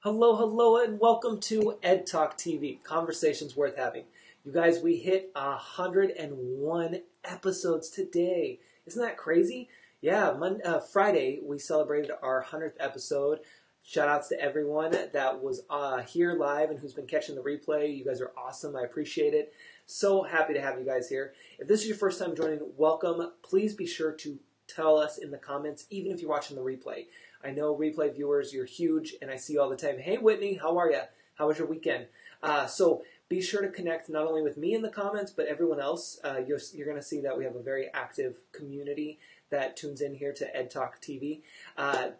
Hello, hello, and welcome to Ed Talk TV, Conversations Worth Having. You guys, we hit 101 episodes today. Isn't that crazy? Yeah, Friday, we celebrated our 100th episode. Shout outs to everyone that was here live and who's been catching the replay. You guys are awesome. I appreciate it. So happy to have you guys here. If this is your first time joining, welcome. Please be sure to tell us in the comments, even if you're watching the replay. I know replay viewers, you're huge, and I see you all the time. Hey, Whitney, how are you? How was your weekend? So be sure to connect not only with me in the comments, but everyone else. You're going to see that we have a very active community that tunes in here to Ed Talk TV.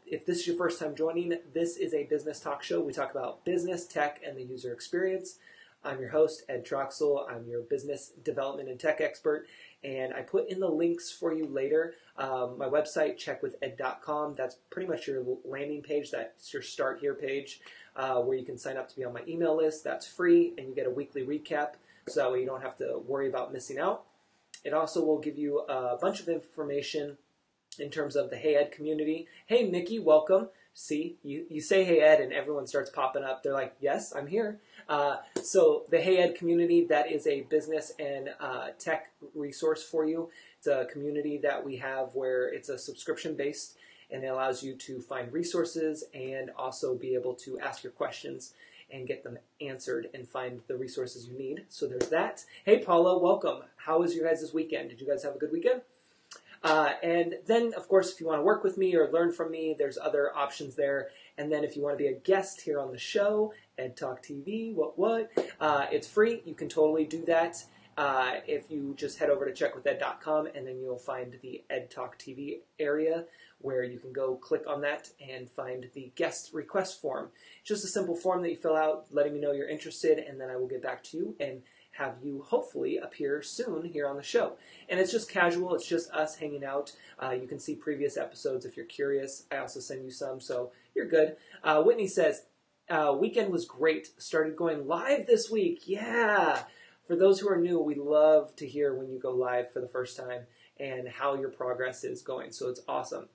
If this is your first time joining, this is a business talk show. We talk about business, tech, and the user experience. I'm your host, Ed Troxel. I'm your business development and tech expert, and I put in the links for you later. My website, checkwithed.com. That's pretty much your landing page. That's your Start Here page where you can sign up to be on my email list. That's free, and you get a weekly recap, so that way you don't have to worry about missing out. It also will give you a bunch of information in terms of the Hey Ed community. Hey, Nikki, welcome. See, you say Hey Ed and everyone starts popping up. They're like, yes, I'm here. So the Hey Ed community, that is a business and tech resource for you. It's a community that we have where it's a subscription-based, and it allows you to find resources and also be able to ask your questions and get them answered and find the resources you need. So there's that. Hey, Paula, welcome. How was your guys' weekend? Did you guys have a good weekend? And then, of course, if you want to work with me or learn from me, there's other options there. And then if you want to be a guest here on the show, Ed Talk TV, it's free. You can totally do that if you just head over to checkwithed.com, and then you'll find the Ed Talk TV area where you can go click on that and find the guest request form. It's just a simple form that you fill out, letting me know you're interested, and then I will get back to you and have you hopefully appear soon here on the show. And it's just casual. It's just us hanging out. You can see previous episodes if you're curious. I also send you some, so you're good. Whitney says, weekend was great. Started going live this week. Yeah. For those who are new, we love to hear when you go live for the first time and how your progress is going. So it's awesome.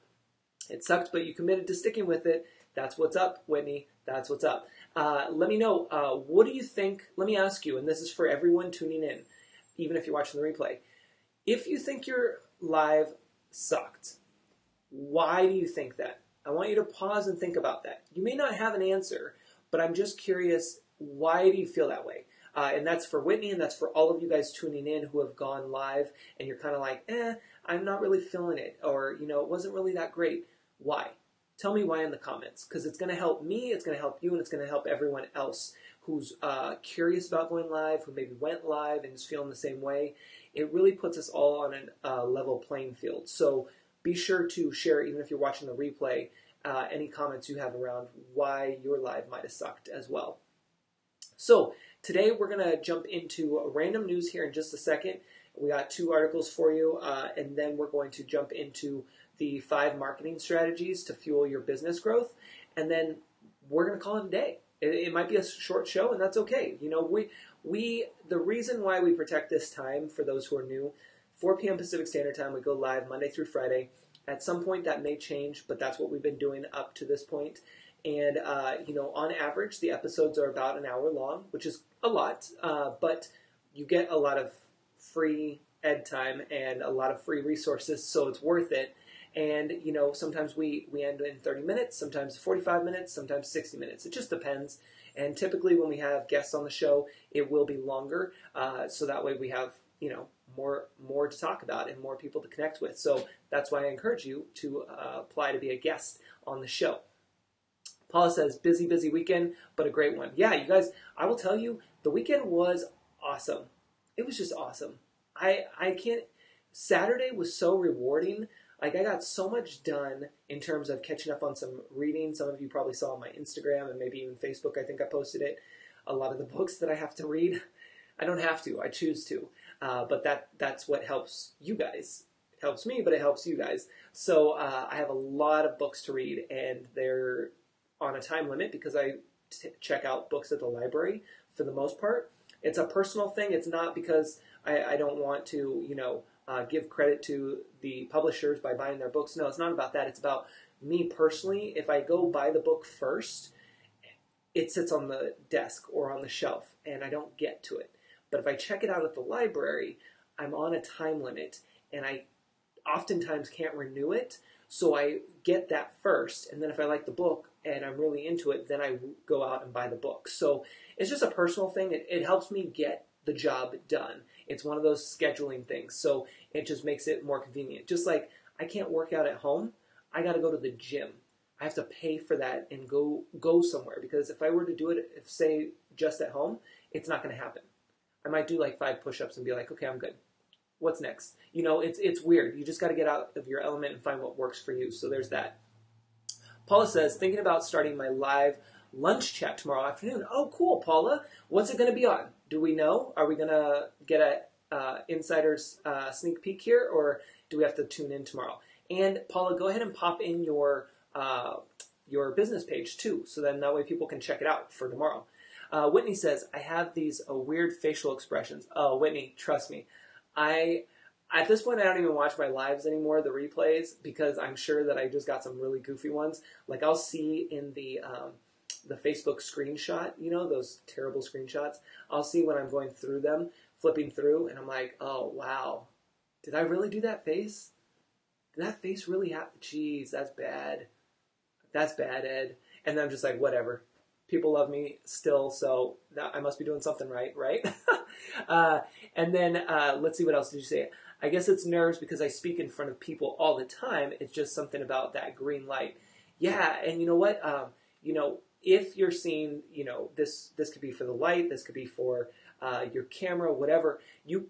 It sucked, but you committed to sticking with it. That's what's up, Whitney. That's what's up. Let me know, what do you think? Let me ask you, and this is for everyone tuning in, even if you're watching the replay. If you think your live sucked, why do you think that? I want you to pause and think about that. You may not have an answer, but I'm just curious, why do you feel that way? And that's for Whitney, and that's for all of you guys tuning in who have gone live, and you're kind of like, I'm not really feeling it, or, it wasn't really that great. Why? Tell me why in the comments, because it's going to help me, it's going to help you, and it's going to help everyone else who's curious about going live, who maybe went live and is feeling the same way. It really puts us all on a level playing field. So be sure to share, even if you're watching the replay, any comments you have around why your live might have sucked as well. So today we're going to jump into random news here in just a second. We got 2 articles for you, and then we're going to jump into the 5 marketing strategies to fuel your business growth, and then we're going to call it a day. It might be a short show, and that's okay. The reason why we protect this time, for those who are new, 4 p.m. Pacific Standard Time, we go live Monday through Friday. At some point that may change, but that's what we've been doing up to this point. And, on average, the episodes are about an hour long, which is a lot, but you get a lot of free ed time and a lot of free resources, so it's worth it. And, sometimes we end in 30 minutes, sometimes 45 minutes, sometimes 60 minutes. It just depends. And typically when we have guests on the show, it will be longer, so that way we have, more to talk about and more people to connect with. So that's why I encourage you to apply to be a guest on the show. Paula says, busy weekend, but a great one. Yeah, you guys, I will tell you, the weekend was awesome. It was just awesome. I can't, Saturday was so rewarding. Like, I got so much done in terms of catching up on some reading. Some of you probably saw on my Instagram and maybe even Facebook, I think I posted it. A lot of the books that I have to read, I don't have to, I choose to. But that's what helps you guys. It helps me, but it helps you guys. So I have a lot of books to read, and they're on a time limit because I check out books at the library for the most part. It's a personal thing. It's not because I don't want to, give credit to the publishers by buying their books. No, it's not about that. It's about me personally. If I go buy the book first, it sits on the desk or on the shelf and I don't get to it. But if I check it out at the library, I'm on a time limit and I oftentimes can't renew it. So I get that first. And then if I like the book and I'm really into it, then I go out and buy the book. So it's just a personal thing. It helps me get the job done. It's one of those scheduling things. So it just makes it more convenient. Just like I can't work out at home, I got to go to the gym. I have to pay for that and go somewhere, because if I were to do it, if say just at home, it's not going to happen. I might do like 5 push-ups and be like, okay, I'm good. What's next? You know, it's weird. You just got to get out of your element and find what works for you. So there's that. Paula says, thinking about starting my live lunch chat tomorrow afternoon. Oh, cool, Paula. What's it going to be on? Do we know? Are we going to get a insider's sneak peek here, or do we have to tune in tomorrow? And Paula, go ahead and pop in your business page too, so then that way people can check it out for tomorrow. Whitney says, I have these weird facial expressions. Oh, Whitney, trust me. At this point, I don't even watch my lives anymore, the replays, because I'm sure that I just got some really goofy ones. Like I'll see in the Facebook screenshot, you know, those terrible screenshots. I'll see when I'm going through them, flipping through, and I'm like, oh, wow. Did I really do that face? Did that face really happen? Jeez, that's bad. That's bad, Ed. And then I'm just like, whatever. People love me still, so I must be doing something right? And then let's see, what else did you say? I guess it's nerves because I speak in front of people all the time. It's just something about that green light. Yeah, and you know what? If you're seeing, this could be for the light, this could be for your camera, whatever. You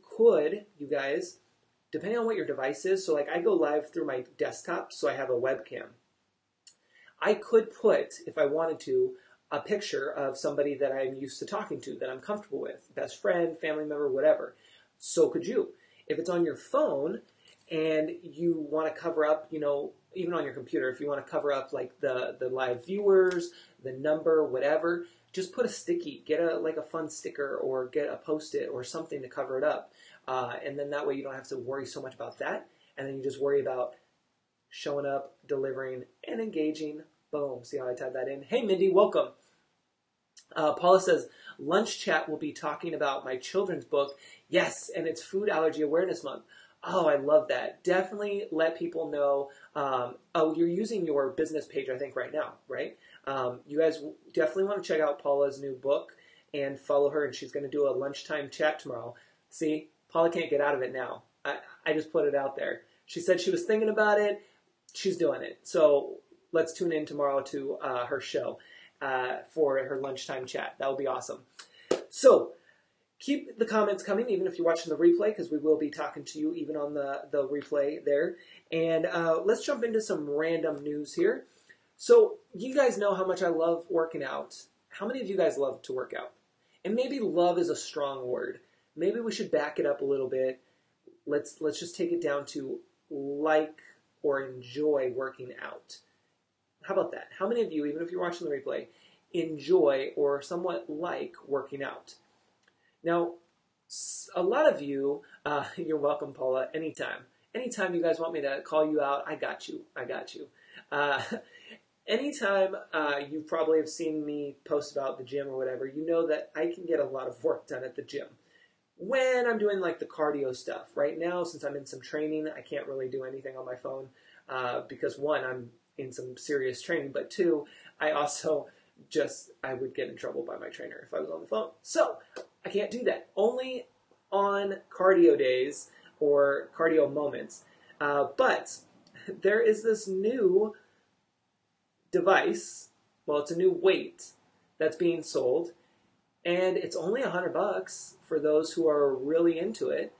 guys, depending on what your device is, so like I go live through my desktop, so I have a webcam. I could put, if I wanted to, a picture of somebody that I'm used to talking to, that I'm comfortable with, best friend, family member, whatever. So could you. If it's on your phone and you want to cover up, even on your computer, if you want to cover up like the live viewers, the number, whatever, just put a sticky, get a fun sticker or get a Post-it or something to cover it up. And then that way you don't have to worry so much about that. And then you just worry about showing up, delivering, and engaging. Boom. See how I tied that in? Hey, Mindy, welcome. Paula says, lunch chat will be talking about my children's book. Yes, and it's Food Allergy Awareness Month. Oh, I love that. Definitely let people know. You're using your business page, I think, right now, right? You guys definitely want to check out Paula's new book and follow her, and she's going to do a lunchtime chat tomorrow. See, Paula can't get out of it now. I just put it out there. She said she was thinking about it. She's doing it. So let's tune in tomorrow to her show for her lunchtime chat. That will be awesome. So keep the comments coming, even if you're watching the replay, because we will be talking to you even on the replay there. And let's jump into some random news here. So you guys know how much I love working out. How many of you guys love to work out? And maybe love is a strong word. Maybe we should back it up a little bit. Let's just take it down to like or enjoy working out. How about that? How many of you, even if you're watching the replay, enjoy or somewhat like working out? Now, a lot of you, you're welcome, Paula, anytime. Anytime you guys want me to call you out, I got you. Anytime you probably have seen me post about the gym or whatever, you know that I can get a lot of work done at the gym. When I'm doing like the cardio stuff. Right now, since I'm in some training, I can't really do anything on my phone because one, I'm in some serious training, but two, I also I would get in trouble by my trainer if I was on the phone. So I can't do that. Only on cardio days or cardio moments. But there is this new device. Well, it's a new weight that's being sold, and it's only $100 for those who are really into it.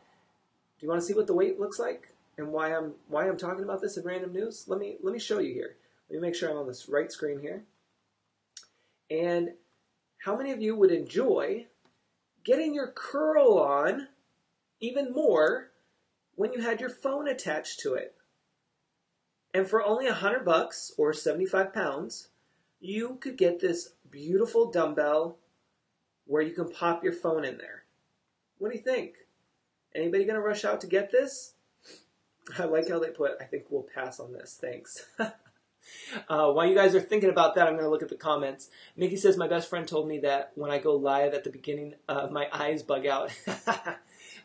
Do you want to see what the weight looks like and why I'm talking about this in random news? Let me show you here. Let me make sure I'm on this right screen here. And how many of you would enjoy getting your curl on even more when you had your phone attached to it? And for only $100 or 75 pounds, you could get this beautiful dumbbell where you can pop your phone in there. What do you think? Anybody going to rush out to get this? I like how they put, I think we'll pass on this. Thanks. While you guys are thinking about that, I'm going to look at the comments. Mickey says, my best friend told me that when I go live at the beginning, my eyes bug out.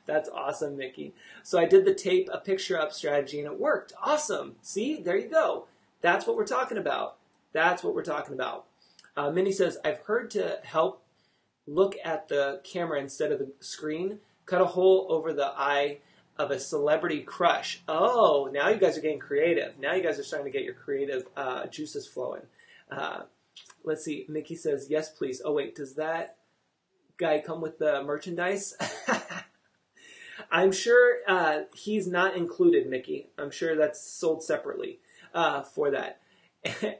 That's awesome, Mickey. So I did the tape a picture up strategy and it worked. Awesome. See, there you go. That's what we're talking about. That's what we're talking about. Minnie says, I've heard to help look at the camera instead of the screen, cut a hole over the eye of a celebrity crush. Oh, now you guys are getting creative. Now you guys are starting to get your creative juices flowing. Let's see. Mickey says, yes, please. Oh, wait, does that guy come with the merchandise? I'm sure he's not included, Mickey. I'm sure that's sold separately for that.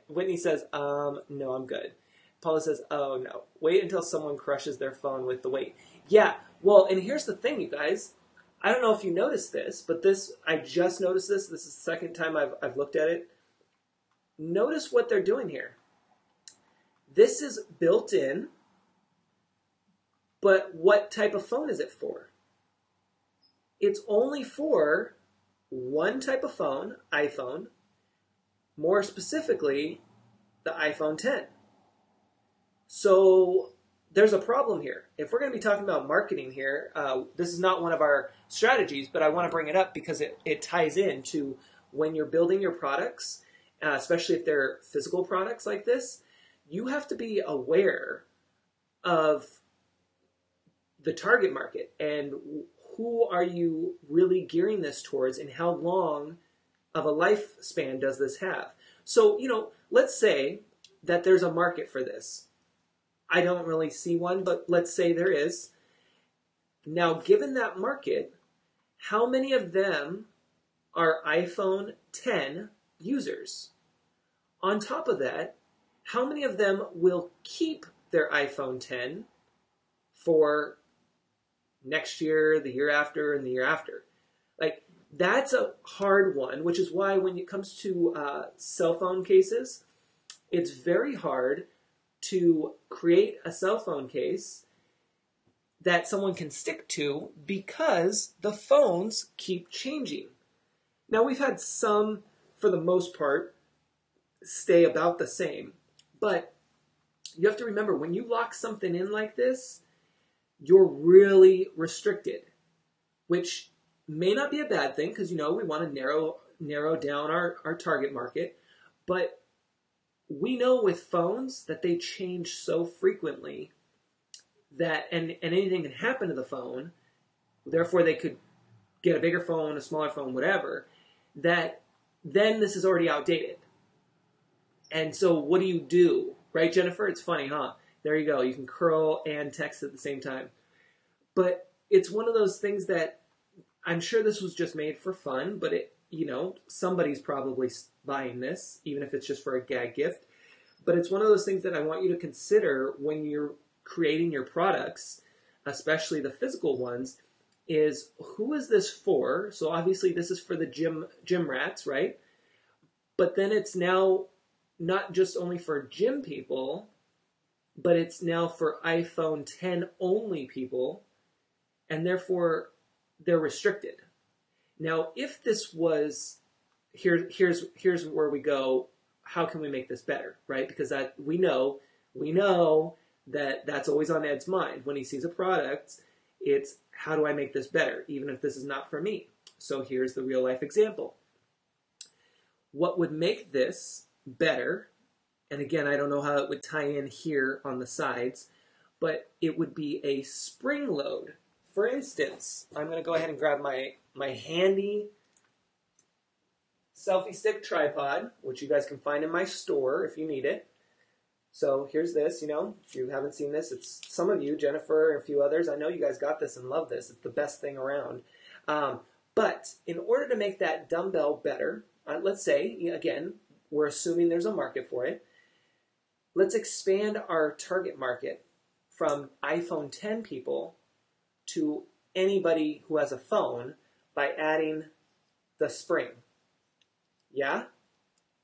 Whitney says, no, I'm good. Paula says, oh, no. Wait until someone crushes their phone with the weight. Yeah, well, and here's the thing, you guys. I don't know if you noticed this, but I just noticed this. This is the second time I've looked at it. Notice what they're doing here. This is built in, but what type of phone is it for? It's only for one type of phone, iPhone, more specifically, the iPhone 10. So there's a problem here. If we're going to be talking about marketing here, this is not one of our strategies, but I want to bring it up because it ties into when you're building your products, especially if they're physical products like this, you have to be aware of the target market and who are you really gearing this towards and how long of a lifespan does this have? So, let's say that there's a market for this. I don't really see one, but let's say there is. Now, given that market, how many of them are iPhone 10 users? On top of that, how many of them will keep their iPhone 10 for next year, the year after, and the year after? Like, that's a hard one, which is why when it comes to cell phone cases, it's very hard to create a cell phone case that someone can stick to because the phones keep changing. Now, we've had some, for the most part, stay about the same, but you have to remember, when you lock something in like this, you're really restricted, which may not be a bad thing because, we want to narrow down our target market, but we know with phones that they change so frequently that, and anything can happen to the phone, therefore they could get a bigger phone, a smaller phone, whatever, that then this is already outdated. And so what do? Right, Jennifer? It's funny, huh? There you go. You can curl and text at the same time. But it's one of those things that I'm sure this was just made for fun, but somebody's probably buying this, even if it's just for a gag gift. But it's one of those things that I want you to consider when you're creating your products, especially the physical ones, is who is this for? So obviously this is for the gym rats, right? But then it's now not just only for gym people, but it's now for iPhone 10 only people, and therefore they're restricted. Now, if this was, here's where we go, how can we make this better, right? Because that we know that that's always on Ed's mind. When he sees a product, it's how do I make this better, even if this is not for me? So here's the real life example. What would make this better, and again, I don't know how it would tie in here on the sides, but it would be a spring load. For instance, I'm going to go ahead and grab my handy selfie stick tripod, which you guys can find in my store if you need it. So here's this, if you haven't seen this, it's some of you, Jennifer and a few others, I know you guys got this and love this. It's the best thing around. But in order to make that dumbbell better, let's say, again, we're assuming there's a market for it. Let's expand our target market from iPhone 10 people to anybody who has a phone by adding the spring. Yeah?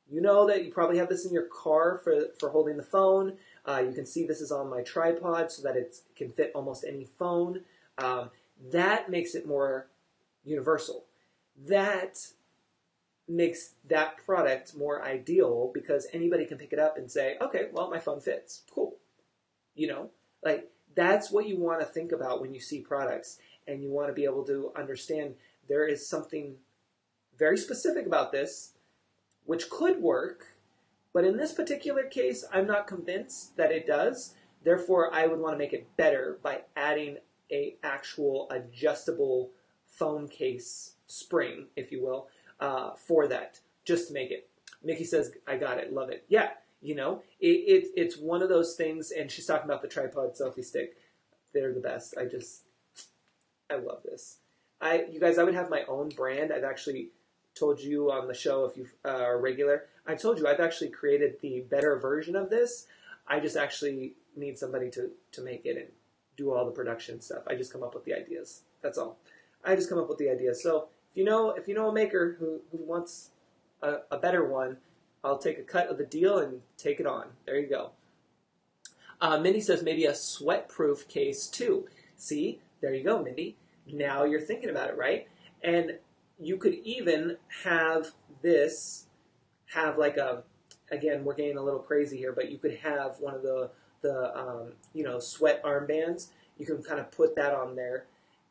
You know that you probably have this in your car for holding the phone. You can see this is on my tripod so that it can fit almost any phone. That makes it more universal. That makes that product more ideal because anybody can pick it up and say, okay, well, my phone fits. Cool. You know, like that's what you want to think about when you see products, and you want to be able to understand there is something very specific about this which could work, but in this particular case, I'm not convinced that it does. Therefore, I would want to make it better by adding a actual adjustable phone case spring, if you will, for that, just to make it. Mickey says, I got it, love it. Yeah, you know, it's one of those things, and she's talking about the tripod selfie stick. They're the best. I love this. You guys, I would have my own brand. I've actually told you on the show, if you are regular, I told you I've actually created the better version of this. I just actually need somebody to make it and do all the production stuff. I just come up with the ideas. That's all. I just come up with the ideas. So if you know a maker who wants a better one, I'll take a cut of the deal and take it on. There you go. Mindy says maybe a sweat-proof case too. See, there you go, Mindy. Now you're thinking about it, right? And you could even have this have like again, we're getting a little crazy here, but you could have one of the sweat armbands. You can kind of put that on there.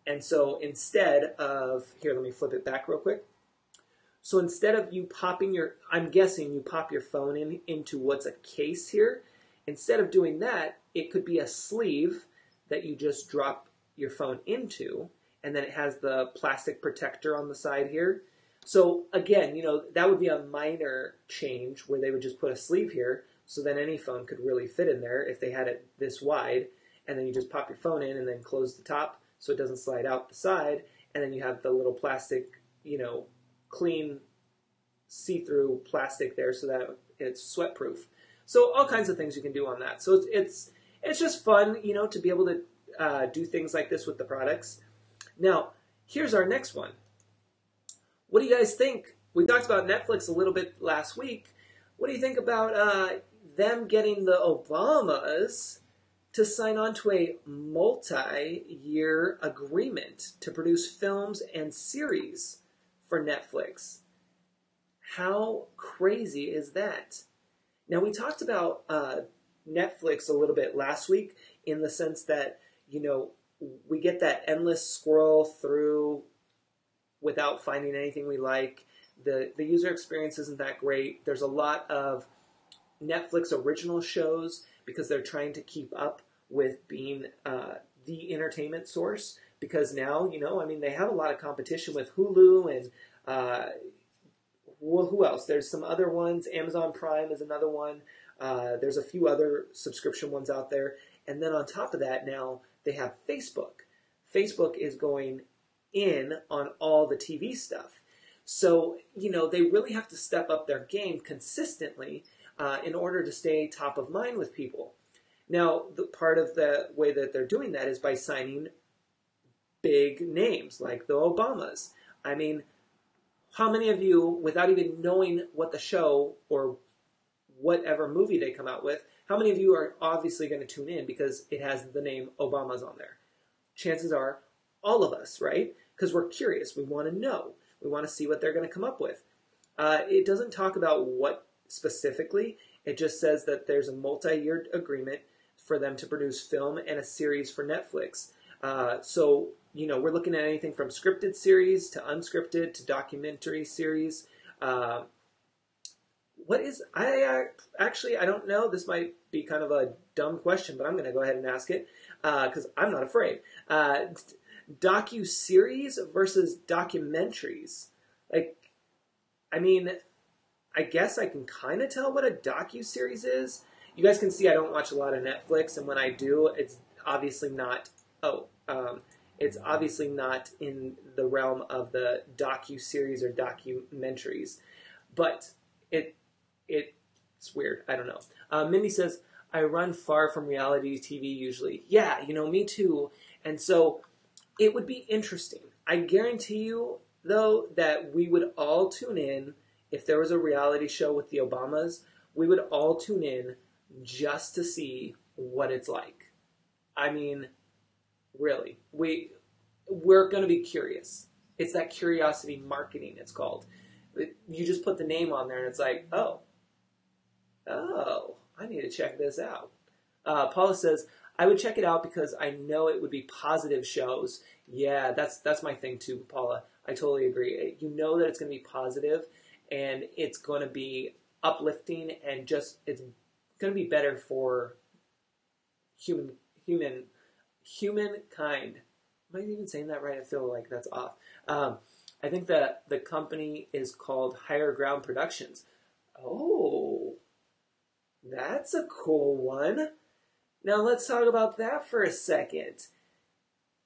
And so instead of, here, let me flip it back real quick. So instead of you popping I'm guessing you pop your phone into what's a case here. Instead of doing that, it could be a sleeve that you just drop your phone into, and then it has the plastic protector on the side here. So again, that would be a minor change where they would just put a sleeve here, so then any phone could really fit in there if they had it this wide, and then you just pop your phone in and then close the top so it doesn't slide out the side, and then you have the little plastic, clean see-through plastic there so that it's sweat-proof. So all kinds of things you can do on that. So it's just fun, to be able to do things like this with the products. Now, here's our next one. What do you guys think? We talked about Netflix a little bit last week. What do you think about them getting the Obamas to sign on to a multi-year agreement to produce films and series for Netflix? How crazy is that? Now, we talked about Netflix a little bit last week in the sense that, we get that endless scroll through without finding anything we like. The user experience isn't that great. There's a lot of Netflix original shows because they're trying to keep up with being the entertainment source. Because now, they have a lot of competition with Hulu and who else? There's some other ones. Amazon Prime is another one. There's a few other subscription ones out there. And then on top of that, now they have Facebook. Facebook is going in on all the TV stuff. So, they really have to step up their game consistently in order to stay top of mind with people. Now, the part of the way that they're doing that is by signing big names like the Obamas. I mean, how many of you, without even knowing what the show or whatever movie they come out with, how many of you are obviously going to tune in because it has the name Obamas on there? Chances are all of us, right? Because we're curious. We want to know. We want to see what they're going to come up with. It doesn't talk about what specifically. It just says that there's a multi-year agreement for them to produce film and a series for Netflix. So, we're looking at anything from scripted series to unscripted to documentary series. I don't know. This might be kind of a dumb question, but I'm going to go ahead and ask it because I'm not afraid. Docu-series versus documentaries. I guess I can kind of tell what a docu-series is. You guys can see I don't watch a lot of Netflix, and when I do, it's obviously not in the realm of the docu-series or documentaries. But it's weird. I don't know. Mindy says, I run far from reality TV usually. Yeah, me too. And so it would be interesting. I guarantee you, though, that we would all tune in if there was a reality show with the Obamas. We would all tune in just to see what it's like. I mean, really. We're going to be curious. It's that curiosity marketing, it's called. You just put the name on there, and it's like, oh, I need to check this out. Paula says, I would check it out because I know it would be positive shows. Yeah, that's my thing too, Paula. I totally agree. You know that it's going to be positive, and it's going to be uplifting, and just it's going to be better for humankind. Am I even saying that right? I feel like that's off. I think that the company is called Higher Ground Productions. Oh, that's a cool one. Now let's talk about that for a second.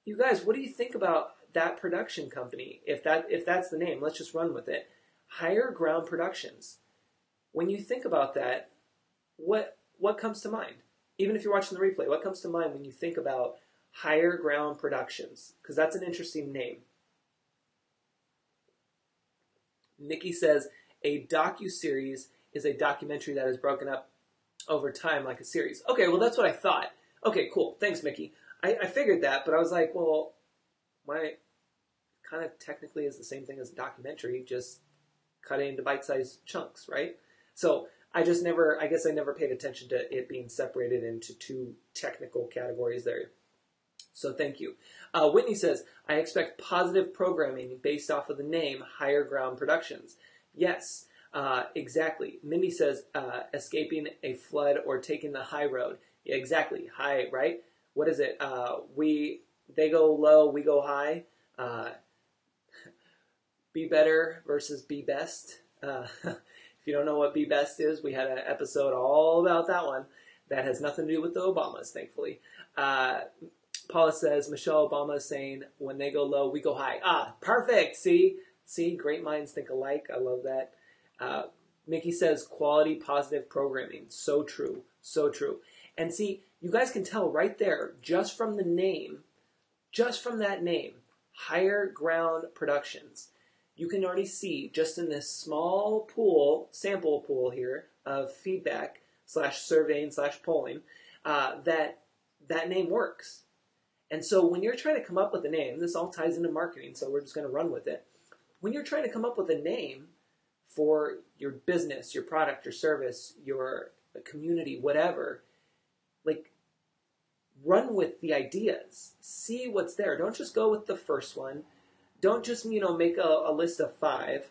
You guys, what do you think about that production company? If that's the name, let's just run with it. Higher Ground Productions. When you think about that, what comes to mind? Even if you're watching the replay, what comes to mind when you think about Higher Ground Productions? Because that's an interesting name. Nikki says, a docuseries is a documentary that is broken up over time like a series. Okay, well, that's what I thought. Okay, cool. Thanks, Mickey. I figured that, but I was like, well, my kind of technically is the same thing as a documentary, just cut it into bite-sized chunks, right? So I guess I never paid attention to it being separated into two technical categories there. So thank you. Whitney says, I expect positive programming based off of the name Higher Ground Productions. Yes, exactly. Mindy says, escaping a flood or taking the high road. Yeah, exactly. High, right? What is it? They go low, we go high. Be better versus be best. If you don't know what be best is, we had an episode all about that one. That has nothing to do with the Obamas, thankfully. Paula says, Michelle Obama is saying, when they go low, we go high. Ah, perfect. See, great minds think alike. I love that. Mickey says, quality, positive programming. So true. So true. And see, you guys can tell right there, just from the name, just from that name, Higher Ground Productions, you can already see, just in this small pool, sample pool here, of feedback /surveying /polling, that name works. And so when you're trying to come up with a name, this all ties into marketing, so we're just going to run with it. When you're trying to come up with a name for your business, your product, your service, your community, whatever, like, run with the ideas. See what's there. Don't just go with the first one. Don't just, make a list of 5.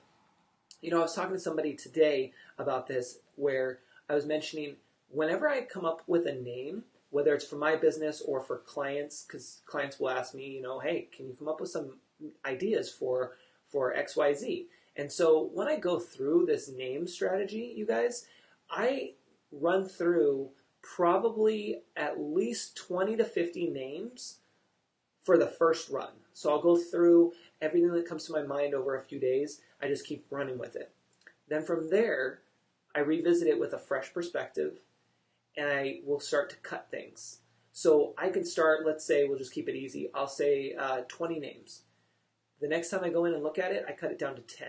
I was talking to somebody today about this where I was mentioning whenever I come up with a name, whether it's for my business or for clients, because clients will ask me, hey, can you come up with some ideas for XYZ? And so when I go through this name strategy, you guys, I run through probably at least 20 to 50 names for the first run. So I'll go through everything that comes to my mind over a few days. I just keep running with it. Then from there, I revisit it with a fresh perspective, and I will start to cut things. So I can start, let's say, we'll just keep it easy. I'll say 20 names. The next time I go in and look at it, I cut it down to 10.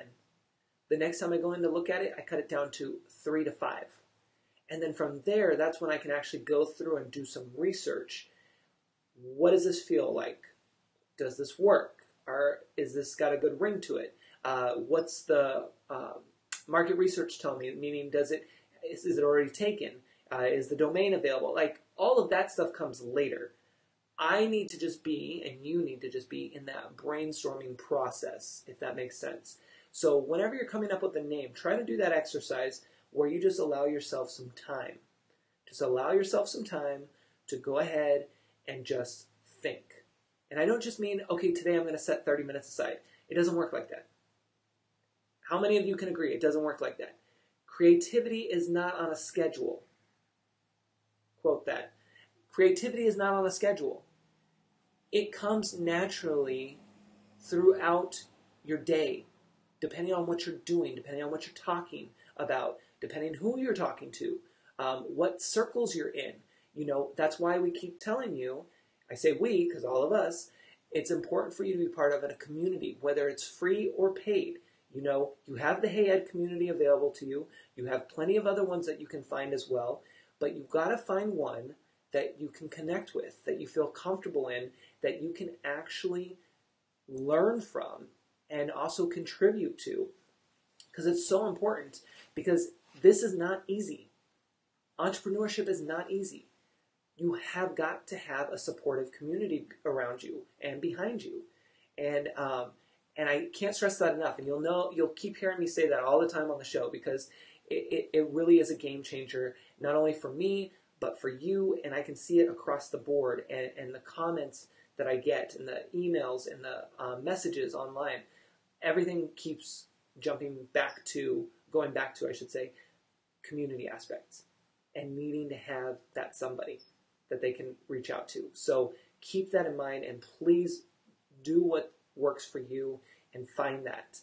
The next time I go in to look at it, I cut it down to 3 to 5. And then from there, that's when I can actually go through and do some research. What does this feel like? Does this work? Or is this got a good ring to it? What's the market research tell me? Meaning, is it already taken? Is the domain available? Like, all of that stuff comes later. I need to just be, and you need to just be, in that brainstorming process, if that makes sense. So whenever you're coming up with a name, try to do that exercise where you just allow yourself some time. Just allow yourself some time to go ahead and just think. And I don't just mean, okay, today I'm going to set 30 minutes aside. It doesn't work like that. How many of you can agree it doesn't work like that? Creativity is not on a schedule. Quote that. Creativity is not on a schedule. It comes naturally throughout your day, depending on what you're doing, depending on what you're talking about, depending who you're talking to, what circles you're in. That's why we keep telling you, I say we, because all of us, it's important for you to be part of a community, whether it's free or paid. You have the Hey Ed community available to you. You have plenty of other ones that you can find as well, but you've got to find one that you can connect with, that you feel comfortable in, that you can actually learn from and also contribute to. because it's so important, because this is not easy. Entrepreneurship is not easy. You have got to have a supportive community around you and behind you. And I can't stress that enough. And you'll keep hearing me say that all the time on the show, because it really is a game changer, not only for me, but for you. And I can see it across the board, and the comments that I get, and the emails, and the messages online. Everything keeps going back to, I should say, community aspects, and needing to have that somebody that they can reach out to. So keep that in mind, and please do what works for you and find that.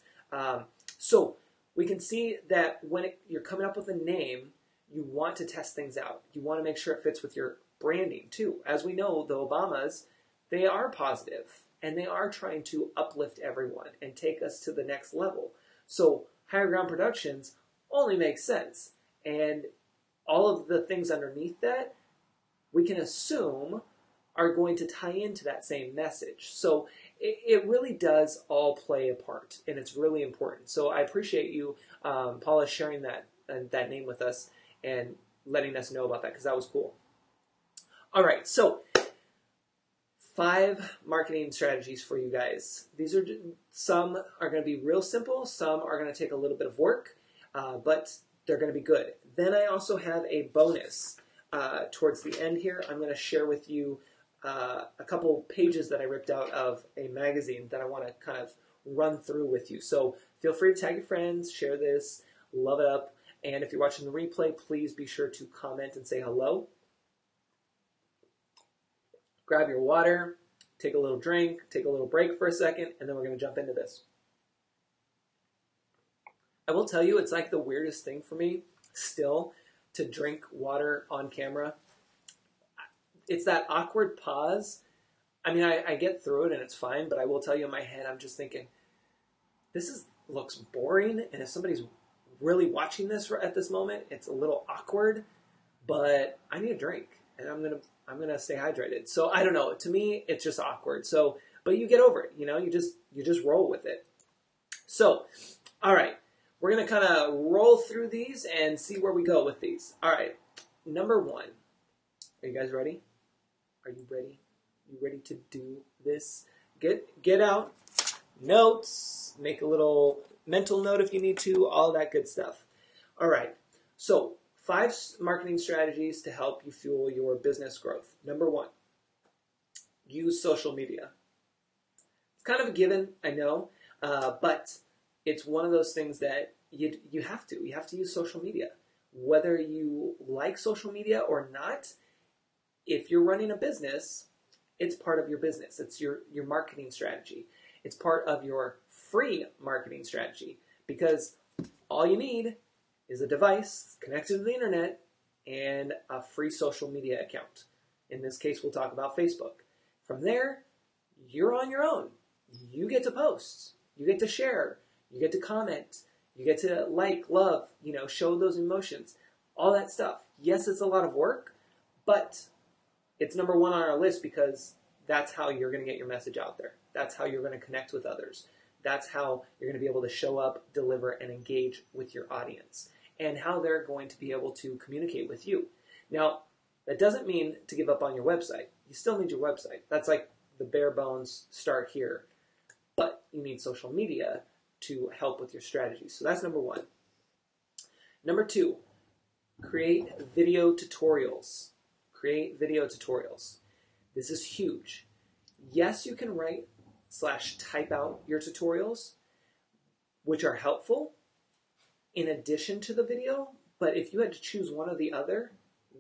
So we can see that when you're coming up with a name, you want to test things out. You want to make sure it fits with your branding too. As we know, the Obamas, they are positive, and they are trying to uplift everyone and take us to the next level. So Higher Ground Productions only makes sense. And all of the things underneath that, we can assume are going to tie into that same message. So it really does all play a part, and it's really important. So I appreciate you, Paula, sharing that name with us and letting us know about that, because that was cool. All right, so 5 marketing strategies for you guys. Some are going to be real simple, some are going to take a little bit of work, but they're going to be good. Then I also have a bonus towards the end here. I'm going to share with you a couple pages that I ripped out of a magazine that I want to kind of run through with you. So feel free to tag your friends, share this, love it up, and if you're watching the replay, please be sure to comment and say hello. Grab your water, take a little drink, take a little break for a second, and then we're going to jump into this. I will tell you, it's like the weirdest thing for me still to drink water on camera. It's that awkward pause. I mean, I get through it and it's fine, but I will tell you, in my head, I'm just thinking, looks boring, and if somebody's really watching this at this moment, it's a little awkward, but I need a drink, and I'm gonna stay hydrated. So I don't know. To me, it's just awkward. So, but you get over it. You just roll with it. So, all right, we're gonna kind of roll through these and see where we go with these. All right, number 1. Are you guys ready? Are you ready? You ready to do this? Get out notes. Make a little mental note if you need to. All that good stuff. All right. So 5 marketing strategies to help you fuel your business growth. Number 1, use social media. It's kind of a given, I know, but it's one of those things that you have to. You have to use social media. Whether you like social media or not, if you're running a business, it's part of your business. It's your marketing strategy. It's part of your free marketing strategy, because all you need is a device connected to the internet and a free social media account. In this case, we'll talk about Facebook. From there, you're on your own. You get to post. You get to share. You get to comment. You get to like, love, show those emotions, all that stuff. Yes, it's a lot of work, but it's number 1 on our list, because that's how you're going to get your message out there. That's how you're going to connect with others. That's how you're going to be able to show up, deliver, and engage with your audience, and how they're going to be able to communicate with you. Now, that doesn't mean to give up on your website. You still need your website. That's like the bare bones start here. But you need social media to help with your strategy. So that's number 1. Number 2, create video tutorials. Create video tutorials. This is huge. Yes, you can write/type out your tutorials, which are helpful in addition to the video, but if you had to choose one or the other,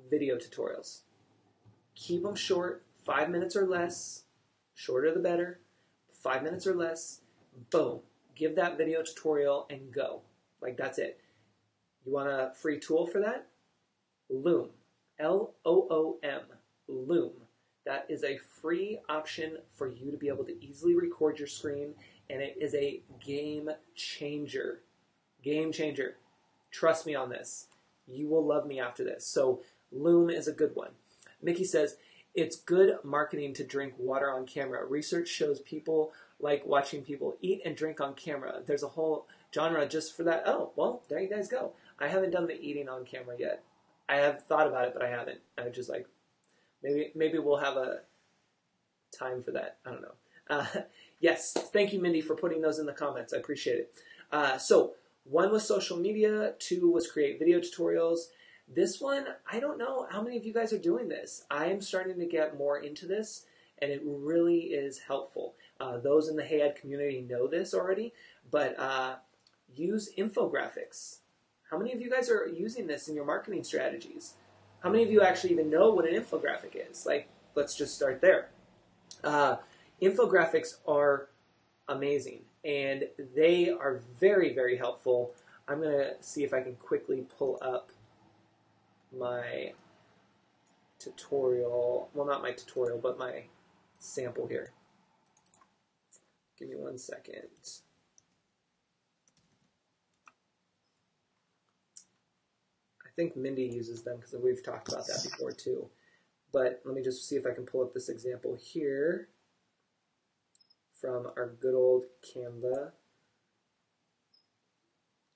video tutorials. Keep them short, 5 minutes or less. Shorter the better. 5 minutes or less. Boom. Give that video tutorial and go. Like, that's it. You want a free tool for that? Loom. Loom. Loom. That is a free option for you to be able to easily record your screen, and it is a game changer. Game changer. Trust me on this. You will love me after this. So Loom is a good one. Mickey says, it's good marketing to drink water on camera. Research shows people like watching people eat and drink on camera. There's a whole genre just for that. Oh, well, there you guys go. I haven't done the eating on camera yet. I have thought about it, but I haven't. I just like, maybe we'll have a time for that. I don't know. Yes, thank you, Mindy, for putting those in the comments. I appreciate it. So 1 was social media, 2 was create video tutorials. This one, I don't know how many of you guys are doing this. I am starting to get more into this, and it really is helpful. Those in the Hey Ed community know this already, but use infographics. How many of you guys are using this in your marketing strategies? How many of you actually even know what an infographic is? Like, let's just start there. Infographics are amazing, and they are very, very helpful. I'm going to see if I can quickly pull up my tutorial. Well, not my tutorial, but my sample here. Give me 1 second. I think Mindy uses them because we've talked about that before too. But let me just see if I can pull up this example here from our good old Canva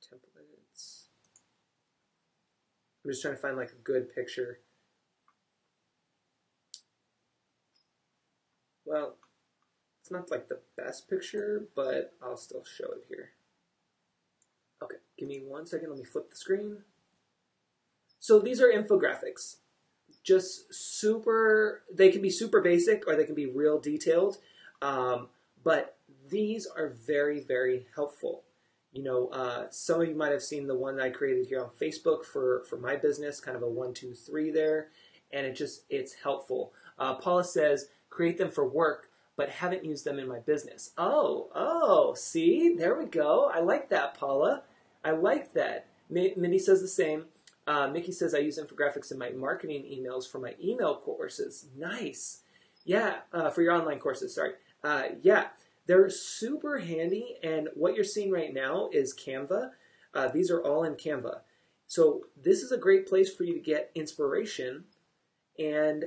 templates. I'm just trying to find like a good picture. Well, it's not like the best picture, but I'll still show it here. Okay, give me 1 second. Let me flip the screen. So these are infographics. Just super, they can be super basic or they can be real detailed. But these are very, very helpful. You know, some of you might have seen the one I created here on Facebook for my business, kind of a 1, 2, 3 there. And it's helpful. Paula says, create them for work, but haven't used them in my business. Oh, see, there we go. I like that, Paula. I like that. Mindy says the same. Mickey says, I use infographics in my marketing emails for my email courses. Nice. Yeah, for your online courses, sorry. Yeah, they're super handy, and what you're seeing right now is Canva. These are all in Canva. So this is a great place for you to get inspiration and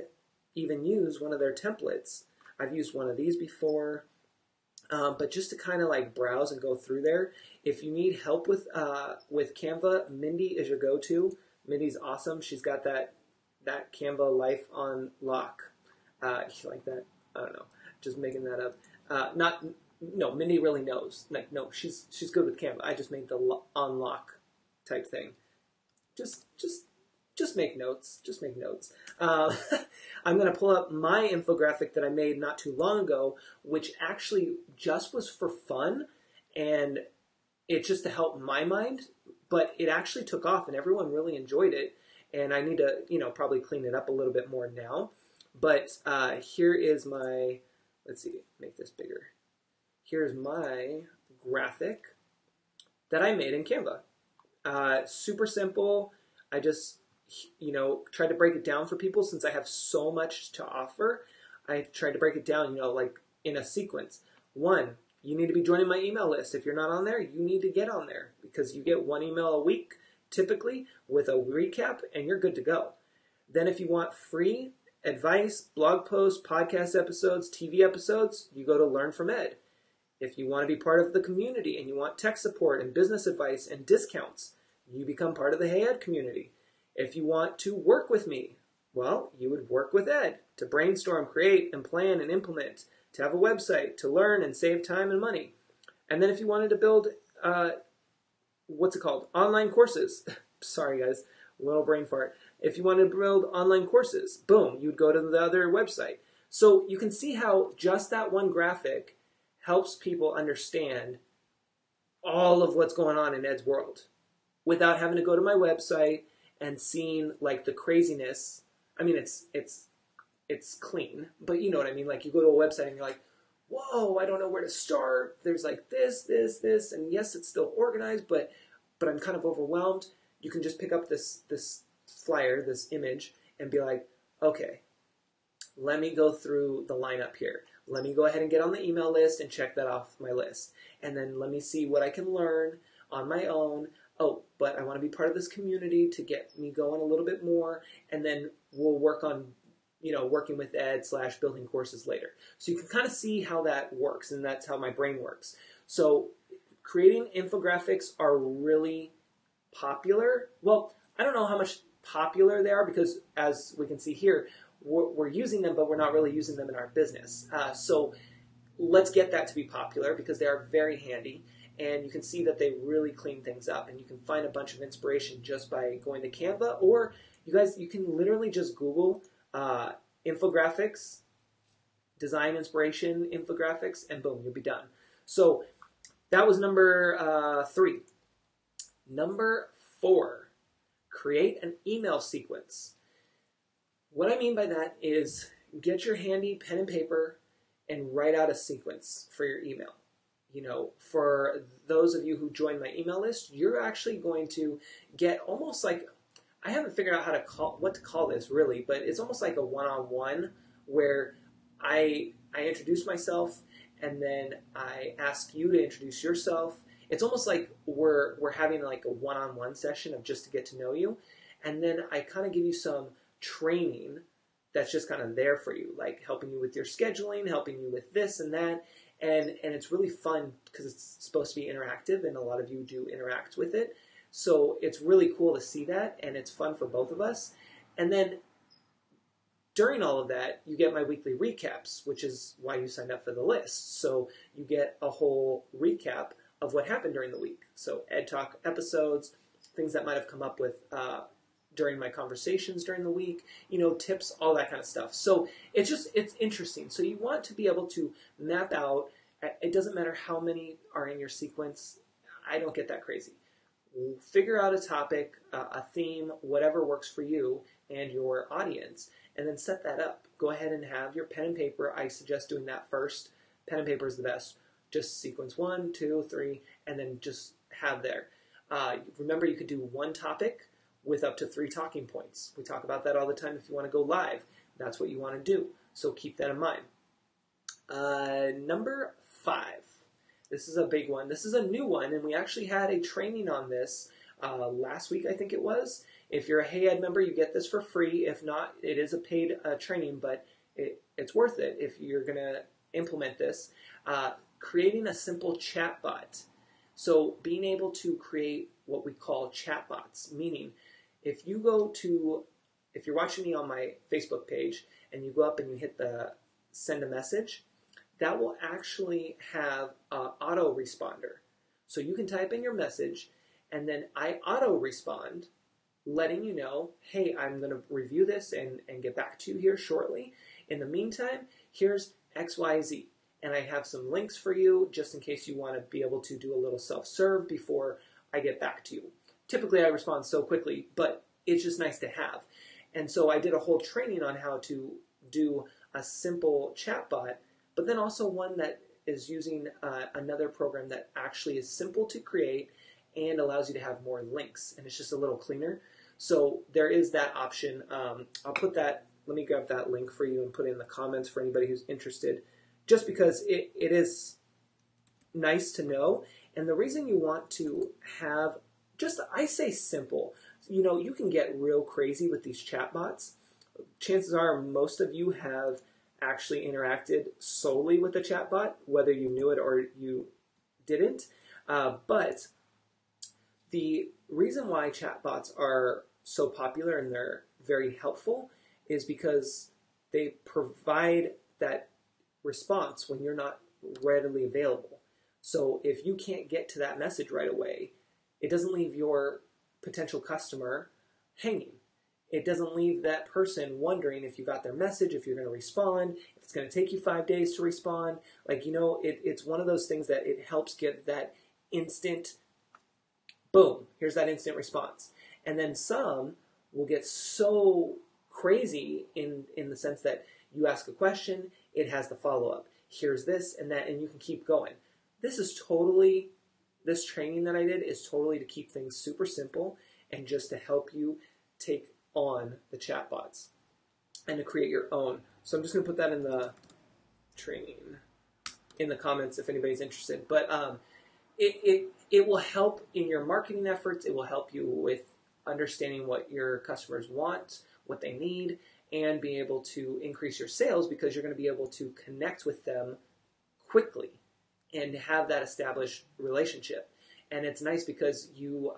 even use one of their templates. I've used one of these before, but just to kind of like browse and go through there. If you need help with Canva, Mindy is your go-to. Mindy's awesome. She's got that Canva life on lock. You like that? I don't know. Just making that up. No, Mindy really knows. Like, no, she's good with Canva. I just made the unlock type thing. Just make notes. Just make notes. I'm going to pull up my infographic that I made not too long ago, which actually just was for fun, and it's just to help my mind, but it actually took off, and everyone really enjoyed it, and I need to, probably clean it up a little bit more now. But here is my, let's see, make this bigger. Here's my graphic that I made in Canva. Super simple. I just, tried to break it down for people since I have so much to offer. I tried to break it down, like in a sequence. 1, you need to be joining my email list. If you're not on there, you need to get on there because you get 1 email a week, typically, with a recap, and you're good to go. Then if you want free advice, blog posts, podcast episodes, TV episodes, you go to Learn from Ed. If you want to be part of the community and you want tech support and business advice and discounts, you become part of the Hey Ed community. If you want to work with me, well, you would work with Ed to brainstorm, create, and plan and implement, to have a website, to learn and save time and money. And then if you wanted to build, online courses. Sorry, guys, little brain fart. If you wanted to build online courses, boom, you'd go to the other website. So you can see how just that one graphic helps people understand all of what's going on in Ed's world without having to go to my website and seeing like the craziness. I mean, it's clean, but you know what I mean? Like you go to a website and you're like, whoa, I don't know where to start. There's like this, and yes, it's still organized, but I'm kind of overwhelmed. You can just pick up this flyer, this image, and be like, okay, let me go through the lineup here. Let me go ahead and get on the email list and check that off my list. And then let me see what I can learn on my own. Oh, but I want to be part of this community to get me going a little bit more. And then we'll work on, working with Ed / building courses later. So you can kind of see how that works, and that's how my brain works. So creating infographics are really popular. Well, I don't know how much popular they are because, as we can see here, we're using them, but we're not really using them in our business. So let's get that to be popular because they are very handy. And you can see that they really clean things up. And you can find a bunch of inspiration just by going to Canva. Or you can literally just Google infographics, design inspiration infographics, and boom, you'll be done. So that was number 3. Number 4, create an email sequence. What I mean by that is get your handy pen and paper and write out a sequence for your email. You know, for those of you who join my email list, you're actually going to get almost like, I haven't figured out what to call this really, but it's almost like a one-on-one where I introduce myself and then I ask you to introduce yourself. It's almost like we're having like a one-on-one session of just to get to know you. And then I kind of give you some training that's just kind of there for you, like helping you with your scheduling, helping you with this and that. And it's really fun because it's supposed to be interactive, and a lot of you do interact with it. So it's really cool to see that, and it's fun for both of us. And then during all of that, you get my weekly recaps, which is why you signed up for the list. So you get a whole recap of what happened during the week. So Ed Talk episodes, things that might have come up with during my conversations during the week, you know, tips, all that kind of stuff. So it's interesting. So you want to be able to map out, it doesn't matter how many are in your sequence. I don't get that crazy. Figure out a topic, a theme, whatever works for you and your audience, and then set that up. Go ahead and have your pen and paper. I suggest doing that first. Pen and paper is the best. Just sequence 1, 2, 3, and then just have there. Remember, you could do one topic with up to 3 talking points. We talk about that all the time. If you want to go live, that's what you want to do. So keep that in mind. Number 5. This is a big one. This is a new one, and we actually had a training on this last week, I think it was. If you're a Hey Ed member, you get this for free. If not, it is a paid training, but it's worth it if you're going to implement this. Creating a simple chatbot. So being able to create what we call chatbots, meaning if you're watching me on my Facebook page and you go up and you hit the send a message, that will actually have an auto-responder. So you can type in your message, and then I auto-respond, letting you know, hey, I'm going to review this and get back to you here shortly. In the meantime, here's XYZ. And I have some links for you, just in case you want to be able to do a little self-serve before I get back to you. Typically, I respond so quickly, but it's just nice to have. And so I did a whole training on how to do a simple chatbot, but then also one that is using another program that actually is simple to create and allows you to have more links, and it's just a little cleaner. So there is that option. I'll put that, let me grab that link for you and put it in the comments for anybody who's interested, just because it is nice to know. And the reason you want to have I say simple, you know, you can get real crazy with these chatbots. Chances are most of you have actually interacted solely with a chatbot, whether you knew it or you didn't. But the reason why chatbots are so popular and they're very helpful is because they provide that response when you're not readily available. So if you can't get to that message right away, it doesn't leave your potential customer hanging. It doesn't leave that person wondering if you got their message, if you're going to respond, if it's going to take you 5 days to respond. Like, you know, it's one of those things that it helps give that instant, boom, here's that instant response. And then some will get so crazy in the sense that you ask a question, it has the follow-up. Here's this and that, and you can keep going. This training that I did is totally to keep things super simple and just to help you take on the chatbots and to create your own. So I'm just going to put that in the training in the comments if anybody's interested. But it will help in your marketing efforts. It will help you with understanding what your customers want, what they need, and being able to increase your sales because you're going to be able to connect with them quickly and have that established relationship. And it's nice because you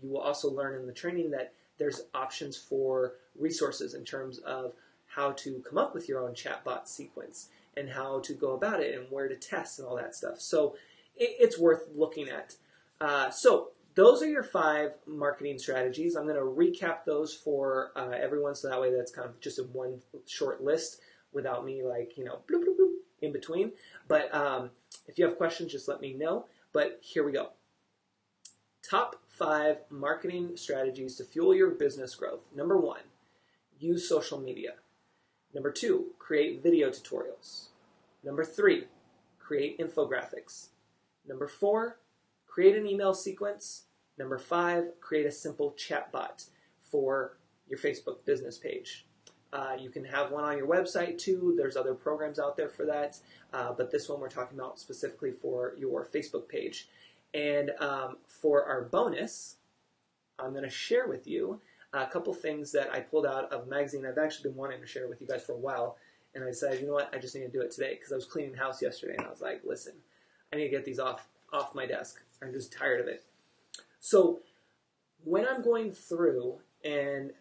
will also learn in the training that there's options for resources in terms of how to come up with your own chatbot sequence and how to go about it and where to test and all that stuff. So it's worth looking at. So those are your 5 marketing strategies. I'm going to recap those for everyone, so that way that's kind of just in one short list without me like, bloop, bloop, bloop in between. But if you have questions, just let me know. But here we go. Top 5 marketing strategies to fuel your business growth. Number 1, use social media. Number 2, create video tutorials. Number 3, create infographics. Number 4, create an email sequence. Number 5, create a simple chatbot for your Facebook business page. You can have one on your website too. There's other programs out there for that. But this one we're talking about specifically for your Facebook page. And for our bonus, I'm going to share with you a couple things that I pulled out of a magazine I've actually been wanting to share with you guys for a while. And I decided, you know what, I just need to do it today because I was cleaning the house yesterday and I was like, listen, I need to get these off my desk. I'm just tired of it. So when I'm going through and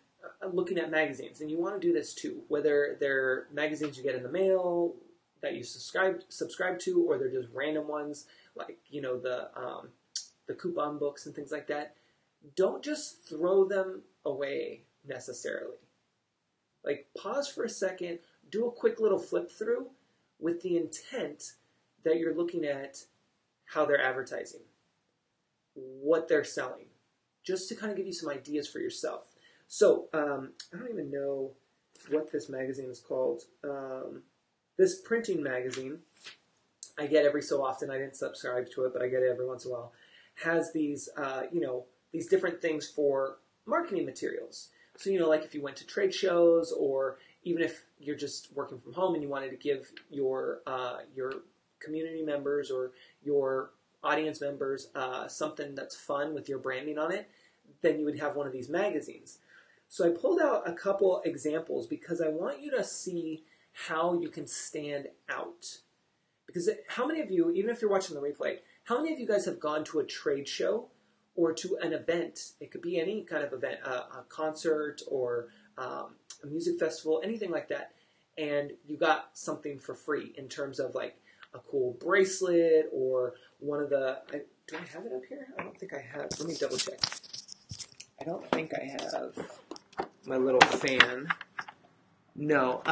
looking at magazines, and you want to do this too, whether they're magazines you get in the mail that you subscribe to, or they're just random ones like the coupon books and things like that, don't just throw them away necessarily. Like, pause for a second, do a quick little flip through with the intent that you're looking at how they're advertising, what they're selling, just to kind of give you some ideas for yourself. So, I don't even know what this magazine is called. This printing magazine, I get every so often. I didn't subscribe to it, but I get it every once in a while. Has these, these different things for marketing materials. So, like if you went to trade shows, or even if you're just working from home and you wanted to give your community members or your audience members something that's fun with your branding on it, then you would have one of these magazines. So I pulled out a couple examples because I want you to see how you can stand out. Because how many of you, even if you're watching the replay, how many of you guys have gone to a trade show or to an event? It could be any kind of event, a concert or a music festival, anything like that, and you got something for free in terms of like a cool bracelet or one of the... do I have it up here? I don't think I have. Let me double check. I don't think I have my little fan. No.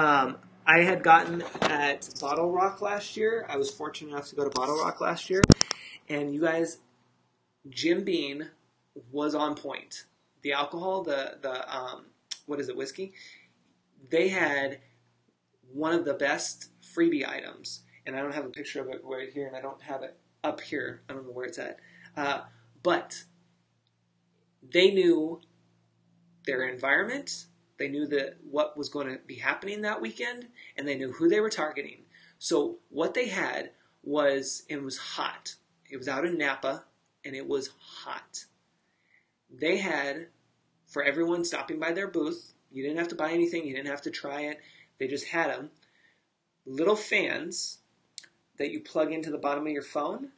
I had gotten at Bottle Rock last year. I was fortunate enough to go to Bottle Rock last year. And you guys, Jim Beam was on point. The alcohol, whiskey? They had one of the best freebie items. And I don't have a picture of it right here, and I don't have it up here. I don't know where it's at. But they knew their environment. They knew what was going to be happening that weekend, and they knew who they were targeting. So what they had was, it was hot. It was out in Napa, and it was hot. They had, for everyone stopping by their booth, you didn't have to buy anything, you didn't have to try it, they just had them, little fans that you plug into the bottom of your phone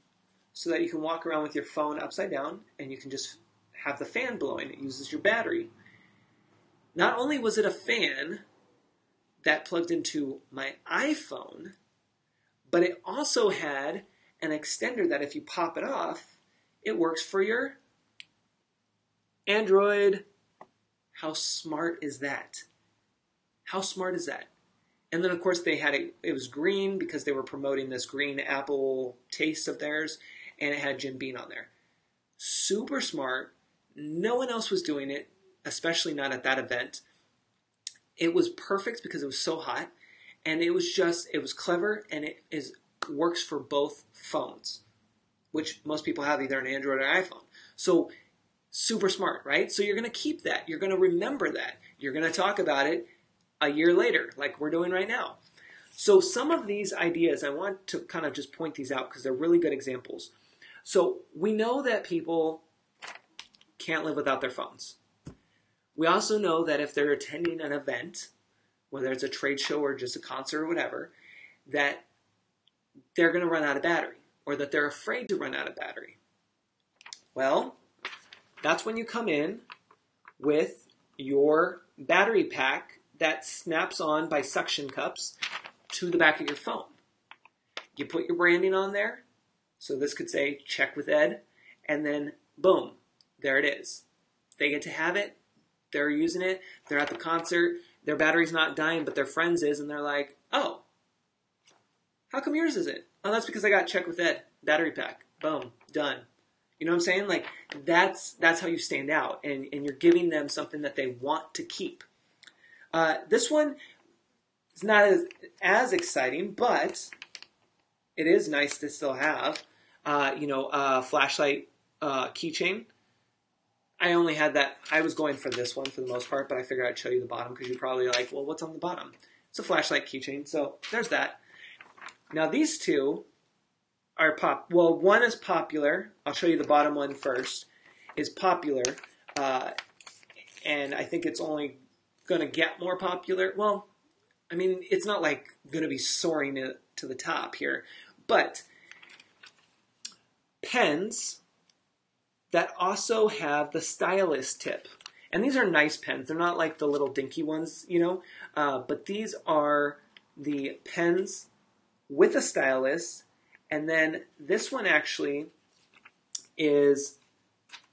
so that you can walk around with your phone upside down, and you can just have the fan blowing. It uses your battery. Not only was it a fan that plugged into my iPhone, but it also had an extender that if you pop it off, it works for your Android. How smart is that? How smart is that? And then, of course, they had it was green because they were promoting this green apple taste of theirs, and it had Jim Beam on there. Super smart. No one else was doing it, especially not at that event. It was perfect because it was so hot, and it was clever, and it works for both phones, which most people have either an Android or iPhone. So super smart, right? So you're going to keep that. You're going to remember that. You're going to talk about it a year later, like we're doing right now. So some of these ideas, I want to kind of just point these out because they're really good examples. So we know that people can't live without their phones. We also know that if they're attending an event, whether it's a trade show or just a concert or whatever, that they're going to run out of battery. or that they're afraid to run out of battery? Well, that's when you come in with your battery pack that snaps on by suction cups to the back of your phone. You put your branding on there. So this could say, check with Ed. And then, boom, there it is. They get to have it. They're using it. They're at the concert. Their battery's not dying, but their friend's is. And they're like, oh, how come yours isn't? Oh, that's because I got check with Ed. Battery pack. Boom. Done. You know what I'm saying? Like, that's how you stand out. And you're giving them something that they want to keep. This one is not as exciting, but it is nice to still have. Flashlight keychain. I only had that. I was going for this one for the most part, but I figured I'd show you the bottom because you're probably like, well, what's on the bottom? It's a flashlight keychain. So there's that. Now these two are well, one is popular. I'll show you the bottom one first. Is popular, and I think it's only going to get more popular. Well, I mean, it's not like going to be soaring to the top here, but pens that also have the stylus tip. And these are nice pens. They're not like the little dinky ones, but these are the pens with a stylus. And then this one actually has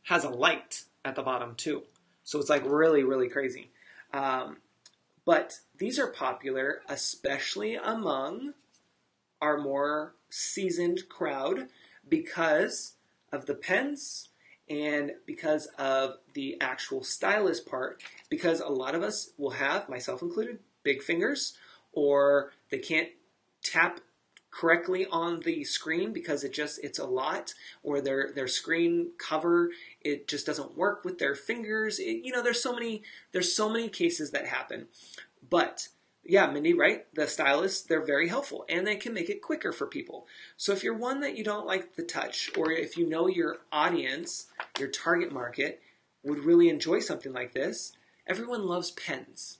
a light at the bottom too. So it's like really, really crazy. But these are popular, especially among our more seasoned crowd because of the pens and because of the actual stylus part, because a lot of us will have, myself included, big fingers, or they can't tap correctly on the screen because it's a lot, or their screen cover, it just doesn't work with their fingers. There's so many cases that happen. But yeah, Mindy, right? The stylus, they're very helpful, and they can make it quicker for people. So if you're one that you don't like the touch, or if you know your audience, your target market, would really enjoy something like this, everyone loves pens.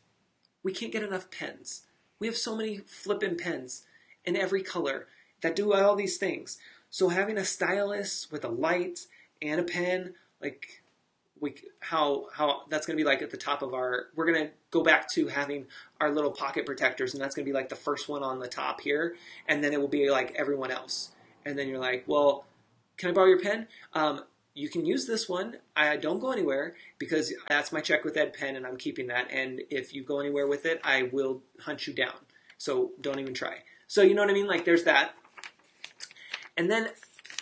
We can't get enough pens. We have so many flippin' pens in every color that do all these things. So having a stylus with a light and a pen, like how that's going to be like at the top of we're going to go back to having our little pocket protectors, and that's going to be like the first one on the top here, and then it will be like everyone else. And then you're like, well, can I borrow your pen? You can use this one. I don't go anywhere because that's my Check with Ed pen, and I'm keeping that. And if you go anywhere with it, I will hunt you down. So don't even try. So you know what I mean? Like there's that. And then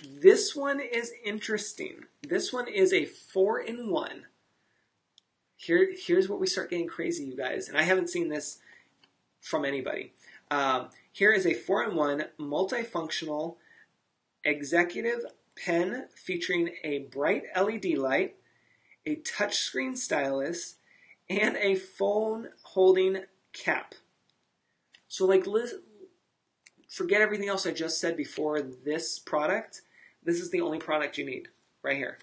this one is interesting. This one is a 4-in-1. Here's where we start getting crazy, you guys. And I haven't seen this from anybody. Here is a 4-in-1 multifunctional executive pen featuring a bright LED light, a touchscreen stylus, and a phone holding cap. So like, forget everything else I just said before this product. This is the only product you need right here.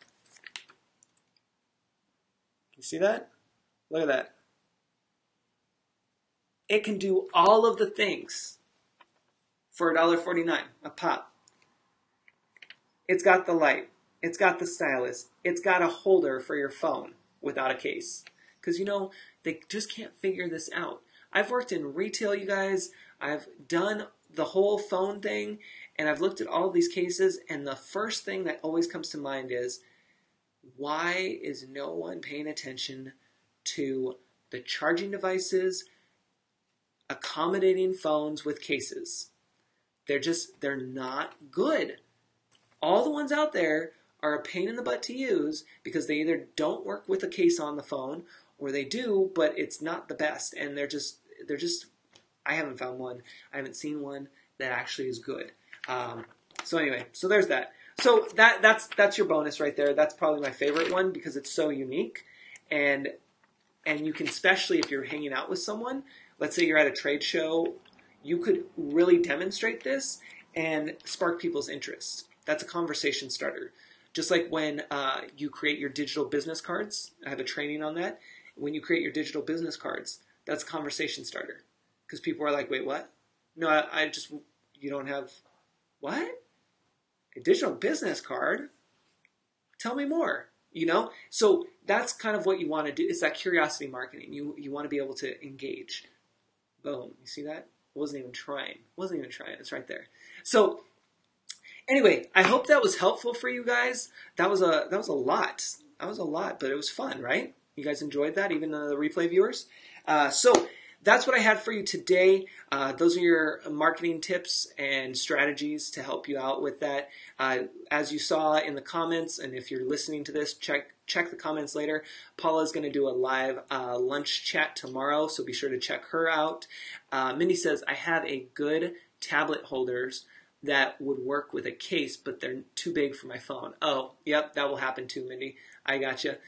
You see that? Look at that. It can do all of the things for $1.49 a pop. It's got the light. It's got the stylus. It's got a holder for your phone without a case. Because, they just can't figure this out. I've worked in retail, you guys. I've done the whole phone thing, and I've looked at all of these cases, and the first thing that always comes to mind is, why is no one paying attention to the charging devices accommodating phones with cases? They're not good. All the ones out there are a pain in the butt to use because they either don't work with a case on the phone, or they do, but it's not the best, and they're just I haven't found one. I haven't seen one that actually is good. So anyway, so there's that. So that's your bonus right there. That's probably my favorite one because it's so unique, and you can, especially if you're hanging out with someone, let's say you're at a trade show, you could really demonstrate this and spark people's interest. That's a conversation starter. Just like when you create your digital business cards, I have a training on that. When you create your digital business cards, that's a conversation starter. Because people are like, wait, what? No, you don't have, what? a digital business card? Tell me more. So that's kind of what you want to do. It's that curiosity marketing. You want to be able to engage. Boom. You see that? Wasn't even trying. It's right there. So anyway, I hope that was helpful for you guys. That was a lot. But it was fun, right? You guys enjoyed that, even the replay viewers? So that's what I had for you today. Those are your marketing tips and strategies to help you out with that. As you saw in the comments, and if you're listening to this, check the comments later. Paula is going to do a live lunch chat tomorrow, so be sure to check her out. Mindy says, I have a good tablet holders that would work with a case, but they're too big for my phone. Oh, yep, that will happen too, Mindy. I gotcha.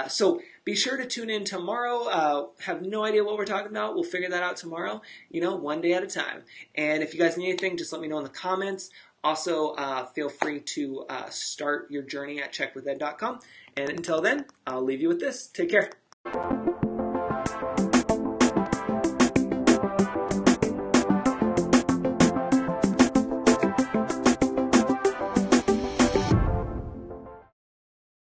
So be sure to tune in tomorrow. Have no idea what we're talking about. We'll figure that out tomorrow, one day at a time. And if you guys need anything, just let me know in the comments. Also, feel free to start your journey at checkwithed.com. And until then, I'll leave you with this. Take care.